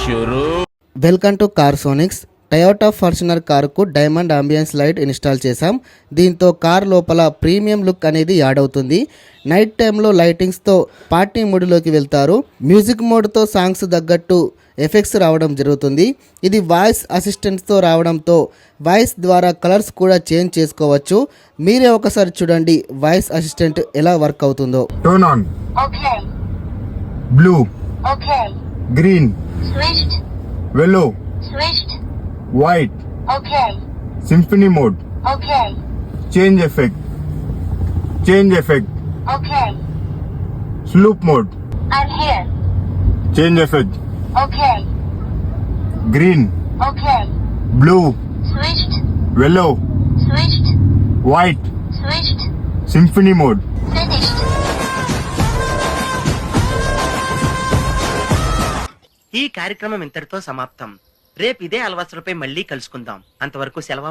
Welcome to Carsonics. Toyota Fortuner కారుకు diamond ambience light install చేశాం. దీంతో కార్ లోపల ప్రీమియం లుక్ అనేది యాడ్ అవుతుంది. నైట్ టైంలో లైటింగ్స్తో పార్టీ మూడ్లోకి వెళ్తారు. మ్యూజిక్ మోడ్తో సాంగ్స్ తగ్గట్టు ఎఫెక్ట్స్ రావడం జరుగుతుంది. ఇది వాయిస్ అసిస్టెంట్స్తో రావడంతో వాయిస్ ద్వారా కలర్స్ కూడా చేంజ్ చేసుకోవచ్చు. మీరే ఒకసారి చూడండి వాయిస్ అసిస్టెంట్ ఎలా వర్క్ అవుతుందో. Turn on. Okay. Blue. Okay. Green. Switched. yellow. Switched. white. Okay. symphony mode. Okay. change effect. change effect. Okay. sloop mode. I'm here. change effect. Okay. green. Okay. blue. Switched. yellow. Switched. white. Switched. symphony mode. Finished. ఈ కార్యక్రమం ఇంతటితో సమాప్తం. రేపు ఇదే అలవాసులపై మళ్ళీ కలుసుకుందాం. అంతవరకు సెలవు.